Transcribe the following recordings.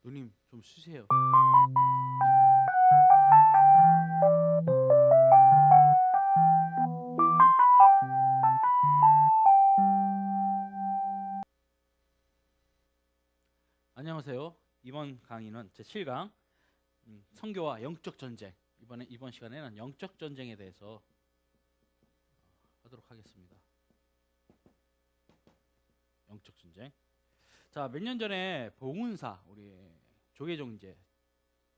누님 좀 쉬세요. 안녕하세요. 이번 강의는 제 7강 선교와 영적 전쟁. 이번 시간에는 영적 전쟁에 대해서 하도록 하겠습니다. 영적 전쟁. 자, 몇 년 전에 봉은사, 우리 조계종 이제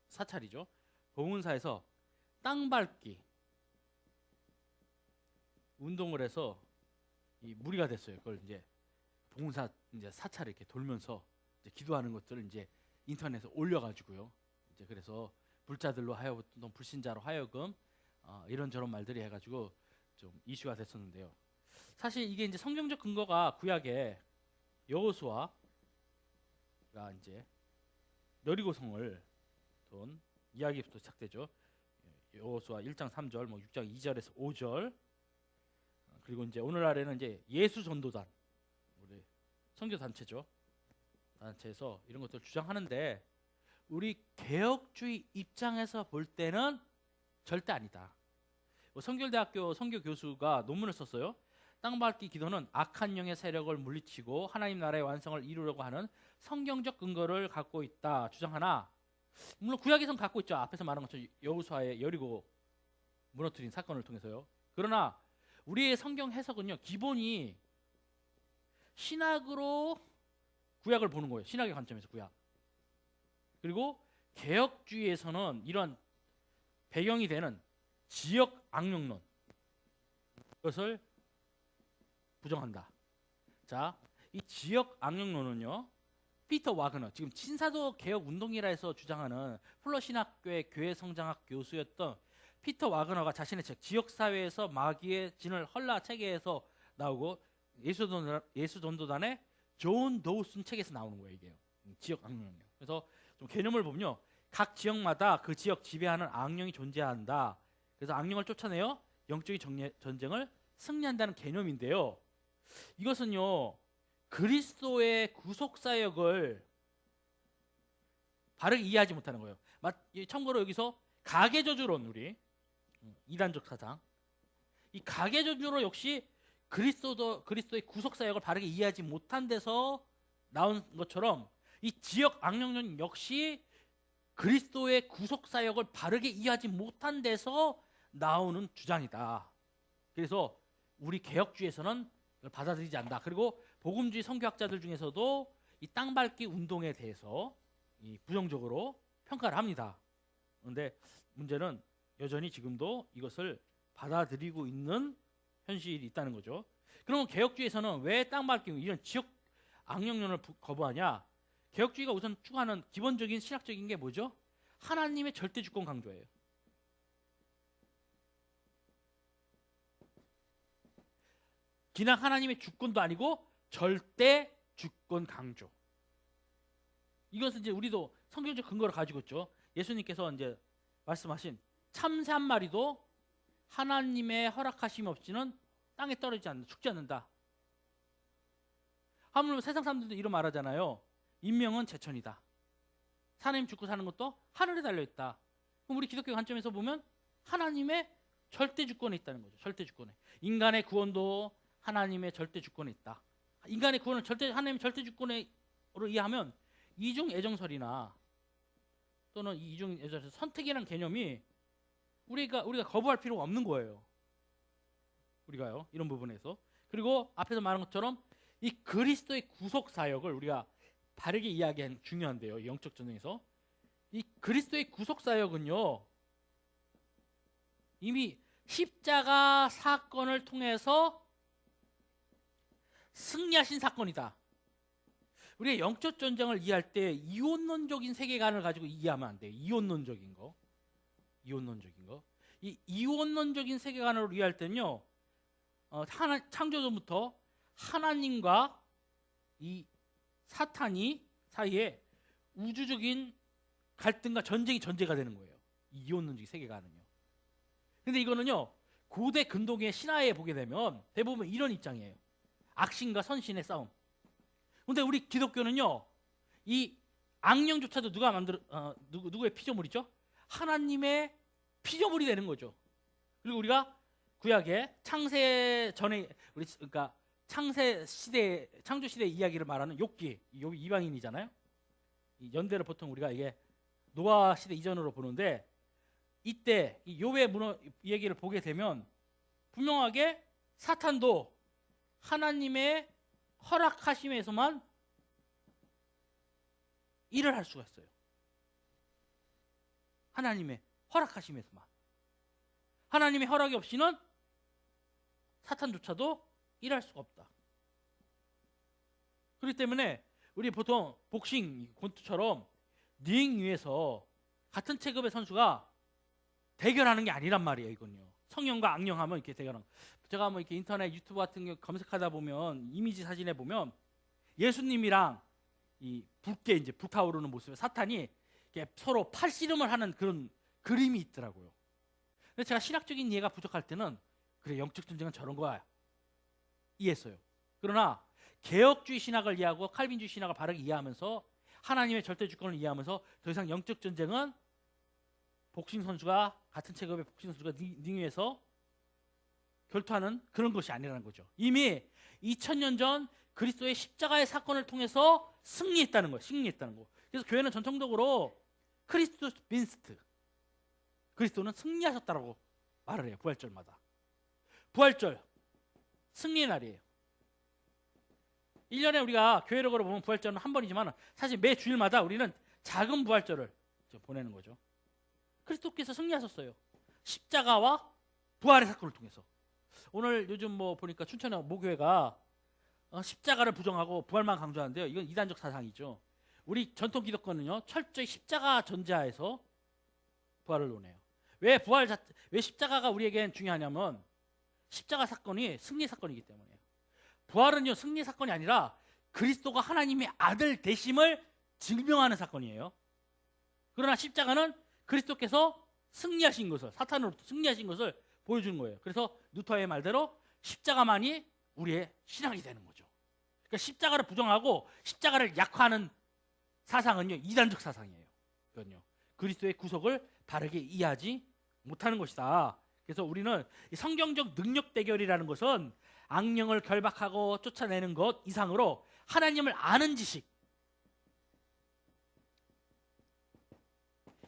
사찰이죠. 봉은사에서 땅 밟기 운동을 해서 이 무리가 됐어요. 그걸 이제 봉은사 이제 사찰을 이렇게 돌면서 이제 기도하는 것들을 이제 인터넷에 올려가지고요. 이제 그래서 불자들로 하여금 불신자로 하여금 이런저런 말들이 해가지고 좀 이슈가 됐었는데요. 사실 이게 이제 성경적 근거가 구약에 여호수아가 이제 여리고성을 돈 이야기부터 시작되죠. 여호수아 1장 3절, 뭐 6장 2절에서 5절. 그리고 이제 오늘날에는 이제 예수 전도단, 우리 선교 단체죠. 단체에서 이런 것들을 주장하는데 우리 개혁주의 입장에서 볼 때는 절대 아니다. 성결대학교 선교 교수가 논문을 썼어요. 땅밟기 기도는 악한 영의 세력을 물리치고 하나님 나라의 완성을 이루려고 하는 성경적 근거를 갖고 있다 주장하나, 물론 구약에선 갖고 있죠. 앞에서 말한 것처럼 여호수아의 여리고 무너뜨린 사건을 통해서요. 그러나 우리의 성경 해석은요, 기본이 신학으로 구약을 보는 거예요. 신학의 관점에서 구약. 그리고 개혁주의에서는 이런 배경이 되는 지역 악령론, 그것을 부정한다. 자, 이 지역 악령론은요, 피터 와그너, 지금 신사도 개혁 운동이라 해서 주장하는 플러신학교의 교회 성장학 교수였던 피터 와그너가 자신의 책 지역사회에서 마귀의 진을 헐라 책에서 나오고, 예수전도단의 존 도우슨 책에서 나오는 거예요. 이게 지역 악령이에요. 그래서 좀 개념을 보면요, 각 지역마다 그 지역 지배하는 악령이 존재한다. 그래서 악령을 쫓아내어 영적인 전쟁을 승리한다는 개념인데요, 이것은요 그리스도의 구속사역을 바르게 이해하지 못하는 거예요. 참고로 여기서 가계저주론, 우리 이단적 사상, 이 가계저주로 역시 그리스도의 구속사역을 바르게 이해하지 못한 데서 나온 것처럼 이 지역 악령론 역시 그리스도의 구속사역을 바르게 이해하지 못한 데서 나오는 주장이다. 그래서 우리 개혁주의에서는 이걸 받아들이지 않는다. 그리고 복음주의 선교학자들 중에서도 이 땅밟기 운동에 대해서 부정적으로 평가를 합니다. 그런데 문제는 여전히 지금도 이것을 받아들이고 있는 현실이 있다는 거죠. 그러면 개혁주의에서는 왜 땅밟기 이런 지역 악령론을 거부하냐? 개혁주의가 우선 추구하는 기본적인 신학적인 게 뭐죠? 하나님의 절대 주권 강조예요. 그냥 하나님의 주권도 아니고 절대 주권 강조. 이것은 이제 우리도 성경적 근거를 가지고 있죠. 예수님께서 이제 말씀하신 참새 한 마리도 하나님의 허락하심 없이는 땅에 떨어지지 않는다, 죽지 않는다. 하물며 세상 사람들도 이런 말하잖아요. 인명은 제천이다. 사람이 죽고 사는 것도 하늘에 달려있다. 그럼 우리 기독교 관점에서 보면 하나님의 절대 주권에 있다는 거죠. 절대 주권에. 인간의 구원도 하나님의 절대 주권에 있다. 인간의 구원을 하나님의 절대 주권으로 이해하면 이중 애정설이나 또는 이중 애정설 선택이라는 개념이 우리가 거부할 필요가 없는 거예요. 우리가요, 이런 부분에서. 그리고 앞에서 말한 것처럼 이 그리스도의 구속 사역을 우리가 바르게 이야기하는 중요한데요. 영적 전쟁에서 이 그리스도의 구속 사역은요, 이미 십자가 사건을 통해서 승리하신 사건이다. 우리가 영적 전쟁을 이해할 때 이원론적인 세계관을 가지고 이해하면 안 돼요. 이원론적인 거. 이 이원론적인 세계관으로 이해할 때는요, 창조전부터 하나님과 이 사탄이 사이에 우주적인 갈등과 전쟁이 전제가 되는 거예요. 이 이원론적인 세계관은요. 근데 이거는요, 고대 근동의 신화에 보게 되면 대부분 이런 입장이에요. 악신과 선신의 싸움. 근데 우리 기독교는요, 이 악령조차도 누구의 피조물이죠? 하나님의 피조물이 되는 거죠. 그리고 우리가 구약의 창세 전에 그러니까 창조 시대 이야기를 말하는 욥기 이방인이잖아요. 이 연대를 보통 우리가 이게 노아 시대 이전으로 보는데 이때 이 욥의 얘기를 보게 되면 분명하게 사탄도 하나님의 허락하심에서만 일을 할 수가 있어요. 하나님의 허락하심에서만. 하나님의 허락이 없이는 사탄조차도 일할 수가 없다. 그렇기 때문에 우리 보통 복싱 권투처럼 링 위에서 같은 체급의 선수가 대결하는 게 아니란 말이에요. 이건요. 성령과 악령하면 이렇게 대결하는. 제가 뭐 이렇게 인터넷 유튜브 같은 거 검색하다 보면 이미지 사진에 보면 예수님이랑 이 붉게 이제 불타오르는 모습에 사탄이 서로 팔씨름을 하는 그런 그림이 있더라고요. 근데 제가 신학적인 이해가 부족할 때는 그래 영적 전쟁은 저런 거야 이해했어요. 그러나 개혁주의 신학을 이해하고 칼빈주의 신학을 바르게 이해하면서 하나님의 절대 주권을 이해하면서 더 이상 영적 전쟁은 복싱 선수가 같은 체급의 복싱 선수가 링 위에서 결투하는 그런 것이 아니라는 거죠. 이미 2000년 전 그리스도의 십자가의 사건을 통해서 승리했다는 거예요. 승리했다는 거. 그래서 교회는 전통적으로 크리스토스 빈스트, 그리스도는 승리하셨다라고 말을 해요. 부활절마다. 부활절 승리의 날이에요. 1년에 우리가 교회로 보면 부활절은 한 번이지만 사실 매 주일마다 우리는 작은 부활절을 보내는 거죠. 그리스도께서 승리하셨어요. 십자가와 부활의 사건을 통해서. 오늘 요즘 뭐 보니까 춘천의 모교회가 십자가를 부정하고 부활만 강조하는데요. 이건 이단적 사상이죠. 우리 전통 기독교는요, 철저히 십자가 전제하에서 부활을 논해요. 왜 십자가가 우리에겐 중요하냐면 십자가 사건이 승리 사건이기 때문이에요. 부활은요, 승리 사건이 아니라 그리스도가 하나님의 아들 되심을 증명하는 사건이에요. 그러나 십자가는 그리스도께서 승리하신 것을, 사탄으로부터 승리하신 것을 보여주는 거예요. 그래서 누터의 말대로 십자가만이 우리의 신앙이 되는 거죠. 그러니까 십자가를 부정하고 십자가를 약화하는 사상은요, 이단적 사상이에요. 그건요, 그리스도의 구속을 바르게 이해하지 못하는 것이다. 그래서 우리는 이 성경적 능력 대결이라는 것은 악령을 결박하고 쫓아내는 것 이상으로 하나님을 아는 지식.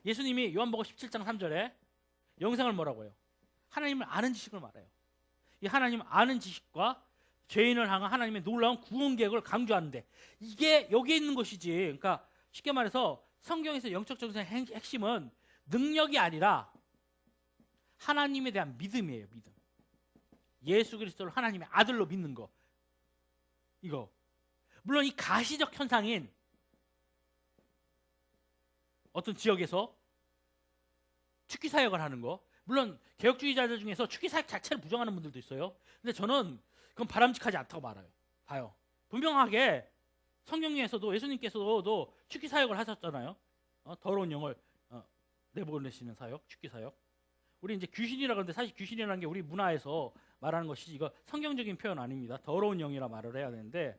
예수님이 요한복음 17장 3절에 영생을 뭐라고 해요? 하나님을 아는 지식을 말해요. 이 하나님을 아는 지식과 죄인을 향한 하나님의 놀라운 구원 계획을 강조하는데 이게 여기에 있는 것이지. 그러니까 쉽게 말해서 성경에서 영적 전쟁의 핵심은 능력이 아니라 하나님에 대한 믿음이에요. 믿음. 예수 그리스도를 하나님의 아들로 믿는 거. 이거. 물론 이 가시적 현상인 어떤 지역에서 축기 사역을 하는 거, 물론 개혁주의자들 중에서 축기 사역 자체를 부정하는 분들도 있어요. 근데 저는 그건 바람직하지 않다고 봐요. 분명하게 성경에서도 예수님께서도 축기 사역을 하셨잖아요. 더러운 영을 내보내시는 사역, 축기 사역. 우리 이제 귀신이라 그러는데 사실 귀신이라는 게 우리 문화에서 말하는 것이지 이거 성경적인 표현 아닙니다. 더러운 영이라 말을 해야 되는데,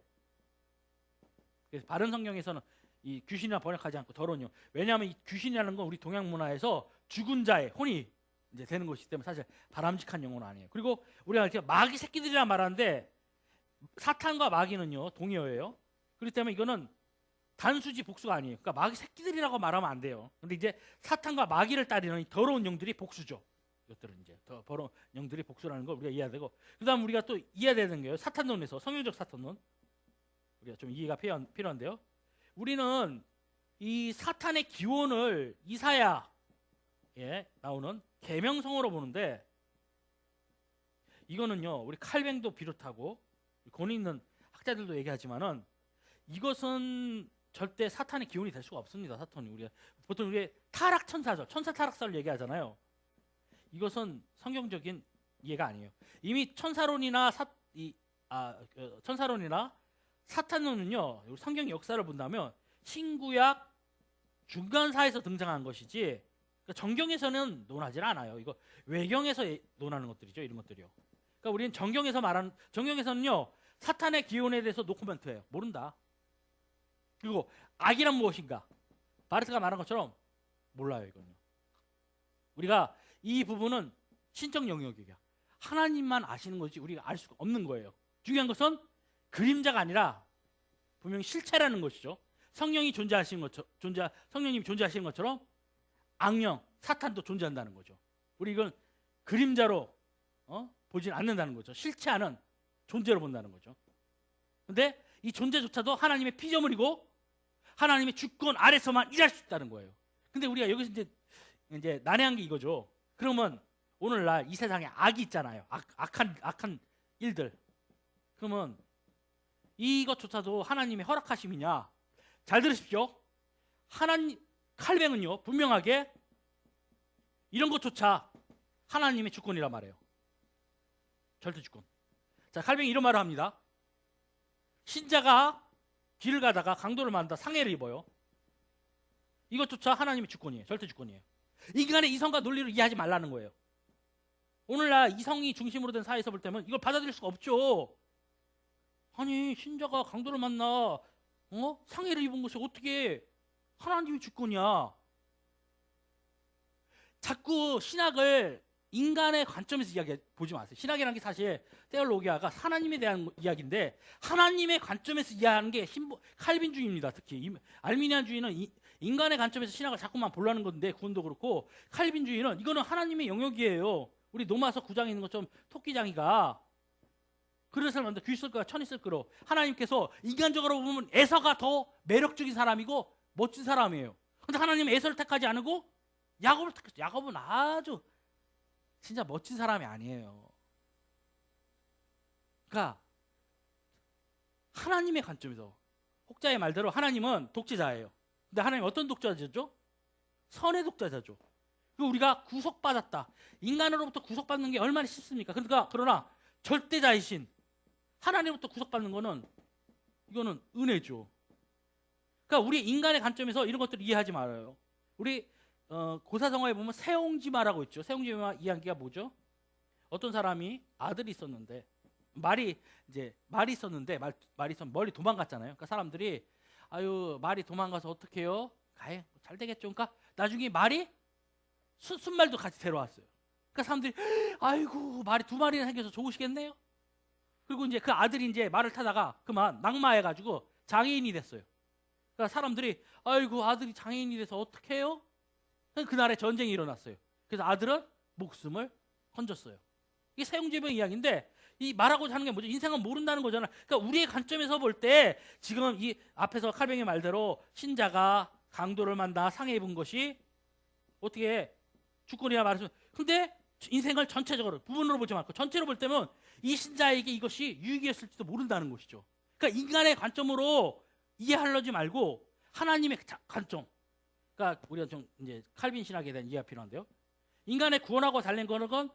그래서 바른 성경에서는 이 귀신이라 번역하지 않고 더러운 영. 왜냐하면 이 귀신이라는 건 우리 동양 문화에서 죽은 자의 혼이 이제 되는 것이기 때문에 사실 바람직한 용어는 아니에요. 그리고 우리가 이렇게 마귀 새끼들이라 말하는데 사탄과 마귀는요 동의어예요. 그렇기 때문에 이거는 단수지 복수가 아니에요. 그러니까 마귀 새끼들이라고 말하면 안 돼요. 근데 이제 사탄과 마귀를 따르는 이 더러운 영들이 복수죠. 이것들은 이제 더러운 영들이 복수라는 걸 우리가 이해해야 되고, 그다음 우리가 또 이해해야 되는 게요. 사탄론에서 성경적 사탄론 우리가 좀 이해가 필요한데요. 우리는 이 사탄의 기원을 이사야에 나오는 계명성어로 보는데, 이거는요 우리 칼뱅도 비롯하고 권위 있는 학자들도 얘기하지만은 이것은 절대 사탄의 기원이 될 수가 없습니다. 사탄이 우리가 보통 우리 타락 천사죠. 천사 타락사를 얘기하잖아요. 이것은 성경적인 이해가 아니에요. 이미 천사론이나 사탄론은요 성경 역사를 본다면 신구약 중간사에서 등장한 것이지, 그러니까 정경에서는 논하지 않아요. 이거 외경에서 논하는 것들이죠. 이런 것들이요. 그러니까 우리는 정경에서는요 사탄의 기원에 대해서 노코멘트예요. 모른다. 그리고 악이란 무엇인가? 바르트가 말한 것처럼 몰라요. 이거는 우리가 이 부분은 신적 영역이야. 하나님만 아시는 거지 우리가 알 수가 없는 거예요. 중요한 것은 그림자가 아니라 분명히 실체라는 것이죠. 성령이 존재하시는 것처럼 성령님이 존재하시는 것처럼 악령, 사탄도 존재한다는 거죠. 우리 이건 그림자로 보진 않는다는 거죠. 실체하는 존재로 본다는 거죠. 근데 이 존재조차도 하나님의 피조물이고 하나님의 주권 아래서만 일할 수 있다는 거예요. 근데 우리가 여기서 이제 난해한 게 이거죠. 그러면 오늘날 이 세상에 악이 있잖아요. 악한 일들. 그러면 이것조차도 하나님의 허락하심이냐? 잘 들으십시오. 칼뱅은요 분명하게 이런 것조차 하나님의 주권이란 말이에요. 절대 주권. 자, 칼뱅이 이런 말을 합니다. 신자가 길을 가다가 강도를 만다 상해를 입어요. 이것조차 하나님의 주권이에요. 절대 주권이에요. 인간의 이성과 논리를 이해하지 말라는 거예요. 오늘날 이성이 중심으로 된 사회에서 볼 때면 이걸 받아들일 수가 없죠. 아니 신자가 강도를 만나 상해를 입은 것이 어떻게 하나님의 주권이야. 자꾸 신학을 인간의 관점에서 보지 마세요. 신학이라는 게 사실 테올로기아가 하나님에 대한 이야기인데 하나님의 관점에서 이해하는 게 칼빈주의입니다. 특히 알미니안주의는 인간의 관점에서 신학을 자꾸만 보려는 건데 구원도 그렇고 칼빈주의는 이거는 하나님의 영역이에요. 우리 로마서 9장에 있는 것처럼 토끼장이가 그릇을 만들어 귀 쓸 거야 천이 쓸 거로 하나님께서 인간적으로 보면 에서가 더 매력적인 사람이고 멋진 사람이에요. 근데 하나님은 에서를 택하지 않고 야곱을 택했어요. 야곱은 아주 진짜 멋진 사람이 아니에요. 그러니까 하나님의 관점에서 혹자의 말대로 하나님은 독재자예요. 근데 하나님 어떤 독재자죠? 선의 독재자죠. 우리가 구속받았다. 인간으로부터 구속받는 게 얼마나 쉽습니까? 그러나 절대자이신 하나님으로부터 구속받는 거는 이거는 은혜죠. 그러니까 우리 인간의 관점에서 이런 것들을 이해하지 말아요. 우리 고사성어에 보면 세옹지마라고 있죠. 세옹지마 이야기가 뭐죠? 어떤 사람이 아들이 있었는데 말이 있었는데 말이 있으면 멀리 도망갔잖아요. 그러니까 사람들이 아유 말이 도망가서 어떡해요? 가해 잘 되겠죠. 그러니까 나중에 말이 순말도 같이 데려왔어요. 그러니까 사람들이 아이고 말이 두 마리나 생겨서 좋으시겠네요. 그리고 이제 그 아들이 이제 말을 타다가 그만 낙마해가지고 장애인이 됐어요. 그러니까 사람들이 아이고 아들이 장애인이 돼서 어떡해요? 그날에 전쟁이 일어났어요. 그래서 아들은 목숨을 건졌어요. 이게 세용지병 이야기인데 이 말하고자 하는 게 뭐죠? 인생은 모른다는 거잖아. 그러니까 우리의 관점에서 볼 때 지금 이 앞에서 칼뱅의 말대로 신자가 강도를 만나 상해 입은 것이 어떻게 주권이라 말해서 근데 인생을 전체적으로 부분으로 보지 말고 전체로 볼 때면 이 신자에게 이것이 유익이었을지도 모른다는 것이죠. 그러니까 인간의 관점으로 이해하려지 말고 하나님의 관점. 그러니까 우리가 좀 이제 칼빈 신학에 대한 이해가 필요한데요. 인간의 구원하고 관련된 거는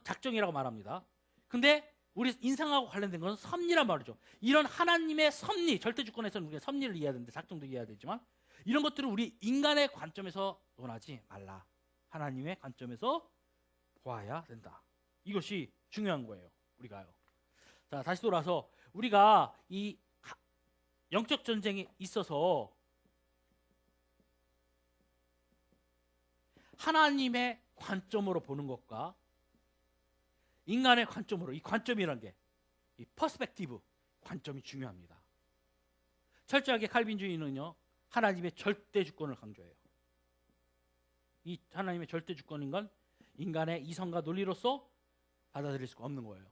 작정이라고 말합니다. 근데 우리 인생하고 관련된 것은 섭리란 말이죠. 이런 하나님의 섭리, 절대 주권에서는 우리가 섭리를 이해해야 되는데 작정도 이해해야 되지만 이런 것들을 우리 인간의 관점에서 논하지 말라. 하나님의 관점에서 보아야 된다. 이것이 중요한 거예요. 우리가요. 자, 다시 돌아서 우리가 이 영적 전쟁에 있어서 하나님의 관점으로 보는 것과 인간의 관점으로 이 관점이라는 게 이 퍼스펙티브 관점이 중요합니다. 철저하게 칼빈주의는요 하나님의 절대 주권을 강조해요. 이 하나님의 절대 주권인 건 인간의 이성과 논리로서 받아들일 수가 없는 거예요.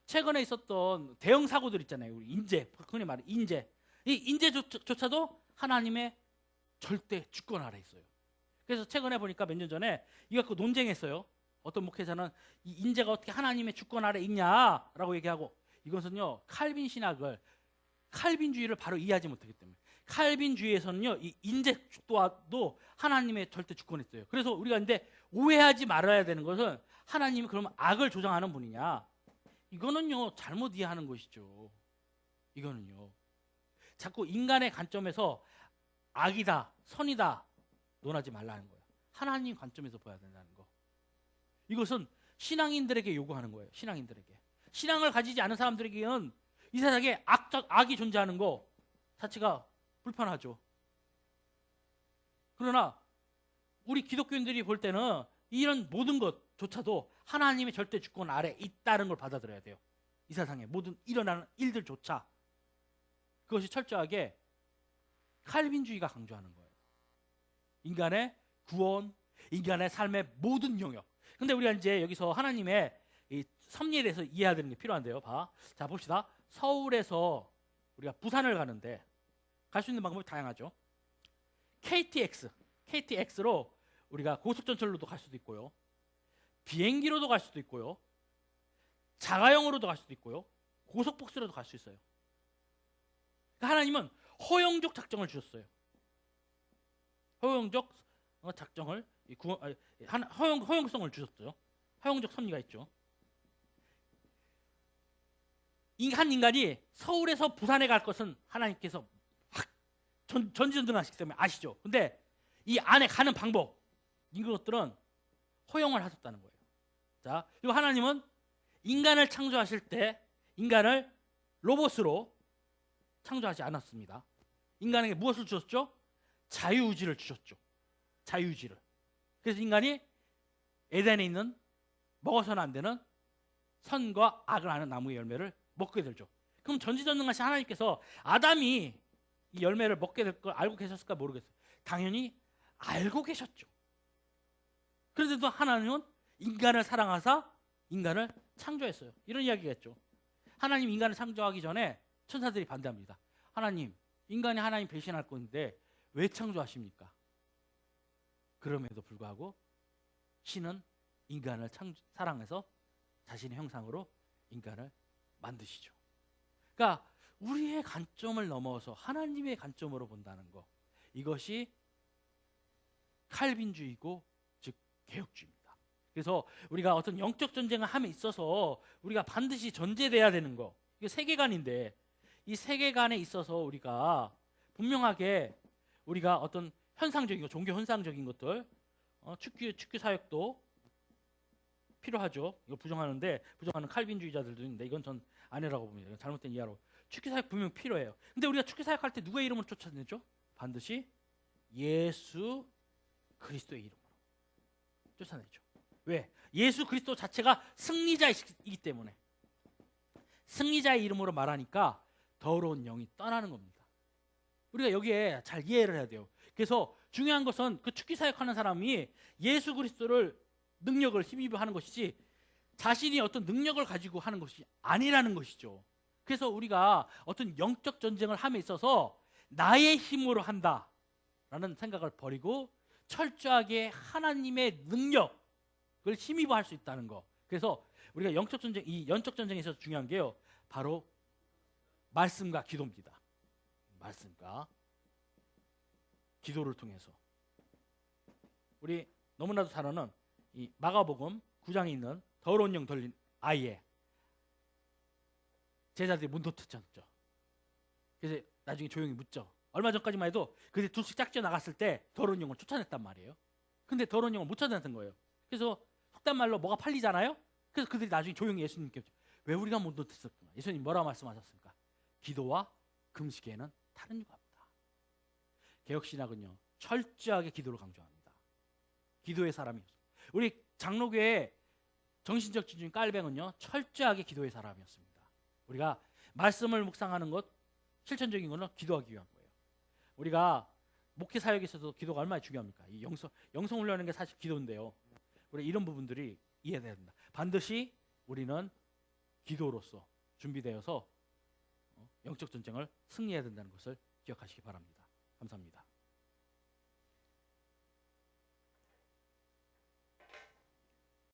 최근에 있었던 대형 사고들 있잖아요. 우리 인재, 흔히 말해 인재. 이 인재조차도 하나님의 절대 주권 아래 있어요. 그래서 최근에 보니까 몇 년 전에 이거 갖고 논쟁했어요. 어떤 목회자는 이 인재가 어떻게 하나님의 주권 아래 있냐라고 얘기하고 이것은요 칼빈 신학을 칼빈주의를 바로 이해하지 못하기 때문에 칼빈주의에서는요 이 인재도 하나님의 절대 주권이 있어요. 그래서 우리가 근데 오해하지 말아야 되는 것은 하나님이 그러면 악을 조장하는 분이냐? 이거는요 잘못 이해하는 것이죠. 이거는요 자꾸 인간의 관점에서 악이다, 선이다 논하지 말라는 거예요. 하나님 관점에서 봐야 된다는 거. 이것은 신앙인들에게 요구하는 거예요. 신앙인들에게. 신앙을 가지지 않은 사람들에게는 이 세상에 악이 존재하는 거 자체가 불편하죠. 그러나 우리 기독교인들이 볼 때는 이런 모든 것조차도 하나님의 절대 주권 아래 있다는 걸 받아들여야 돼요. 이 세상에 모든 일어나는 일들조차 그것이 철저하게 칼빈주의가 강조하는 거예요. 인간의 구원, 인간의 삶의 모든 영역. 근데 우리가 이제 여기서 하나님의 이 섭리에 대해서 이해해야 되는 게 필요한데요. 자, 봅시다. 서울에서 우리가 부산을 가는데 갈 수 있는 방법이 다양하죠. KTX로 우리가 고속전철로도 갈 수도 있고요. 비행기로도 갈 수도 있고요. 자가용으로도 갈 수도 있고요. 고속버스로도 갈 수 있어요. 그러니까 하나님은 허용적 작정을 주셨어요. 허용적 작정을 허용성을 주셨어요. 허용적 섭리가 있죠. 한 인간이 서울에서 부산에 갈 것은 하나님께서 전지전능하시기 때문에 아시죠. 근데 이 안에 가는 방법 이런 것들은 허용을 하셨다는 거예요. 자, 그리고 하나님은 인간을 창조하실 때 인간을 로봇으로 창조하지 않았습니다. 인간에게 무엇을 주셨죠? 자유의지를 주셨죠. 자유의지를. 그래서 인간이 에덴에 있는 먹어서는 안 되는 선과 악을 아는 나무의 열매를 먹게 되죠. 그럼 전지전능하신 하나님께서 아담이 이 열매를 먹게 될 걸 알고 계셨을까 모르겠어요. 당연히 알고 계셨죠. 그런데도 하나님은 인간을 사랑하사 인간을 창조했어요. 이런 이야기겠죠. 하나님 인간을 창조하기 전에 천사들이 반대합니다. 하나님, 인간이 하나님 배신할 건데 왜 창조하십니까? 그럼에도 불구하고 신은 인간을 사랑해서 자신의 형상으로 인간을 만드시죠. 그러니까 우리의 관점을 넘어서 하나님의 관점으로 본다는 것, 이것이 칼빈주의고 즉 개혁주의입니다. 그래서 우리가 어떤 영적 전쟁을 함에 있어서 우리가 반드시 전제돼야 되는 거, 이게 세계관인데 이 세계관에 있어서 우리가 분명하게 우리가 어떤 현상적인 것, 종교 현상적인 것들, 축기 사역도 필요하죠. 이거 부정하는 칼빈주의자들도 있는데 이건 전 아니라고 봅니다. 이건 잘못된 이해로. 축기 사역 분명 필요해요. 근데 우리가 축기 사역할 때 누구의 이름으로 쫓아내죠? 반드시 예수 그리스도의 이름으로 쫓아내죠. 왜? 예수 그리스도 자체가 승리자이기 때문에. 승리자의 이름으로 말하니까 더러운 영이 떠나는 겁니다. 우리가 여기에 잘 이해를 해야 돼요. 그래서 중요한 것은 그 축기 사역하는 사람이 예수 그리스도를 능력을 힘입어 하는 것이지 자신이 어떤 능력을 가지고 하는 것이 아니라는 것이죠. 그래서 우리가 어떤 영적 전쟁을 함에 있어서 나의 힘으로 한다라는 생각을 버리고 철저하게 하나님의 능력을 힘입어 할 수 있다는 거. 그래서 우리가 영적 전쟁, 이 영적 전쟁에 있어서 중요한 게요, 바로 말씀과 기도입니다. 말씀과 기도를 통해서 우리 너무나도 잘 아는 이 마가복음 9장에 있는 더러운 영 들린 아이의 제자들이 문도 뜯었죠. 그래서 나중에 조용히 묻죠. 얼마 전까지만 해도 그들이 둘씩 짝지어 나갔을 때 더러운 영을 쫓아냈단 말이에요. 근데 더러운 영을 못 쫓아냈던 거예요. 그래서 속단 말로 뭐가 팔리잖아요. 그래서 그들이 나중에 조용히 예수님께 왜 우리가 문도 뜯었구나. 예수님 뭐라고 말씀하셨습니까? 기도와 금식에는 다른 이유가 없다. 개혁신학은요 철저하게 기도를 강조합니다. 기도의 사람이었어요. 우리 장로교의 정신적 지주인 깔뱅은요 철저하게 기도의 사람이었습니다. 우리가 말씀을 묵상하는 것, 실천적인 거는 기도하기 위한 거예요. 우리가 목회 사역에 있어서 기도가 얼마나 중요합니까? 이 영성 훈련하는 게 사실 기도인데요. 우리 이런 부분들이 이해돼야 된다. 반드시 우리는 기도로서 준비되어서 영적 전쟁을 승리해야 된다는 것을 기억하시기 바랍니다. 감사합니다.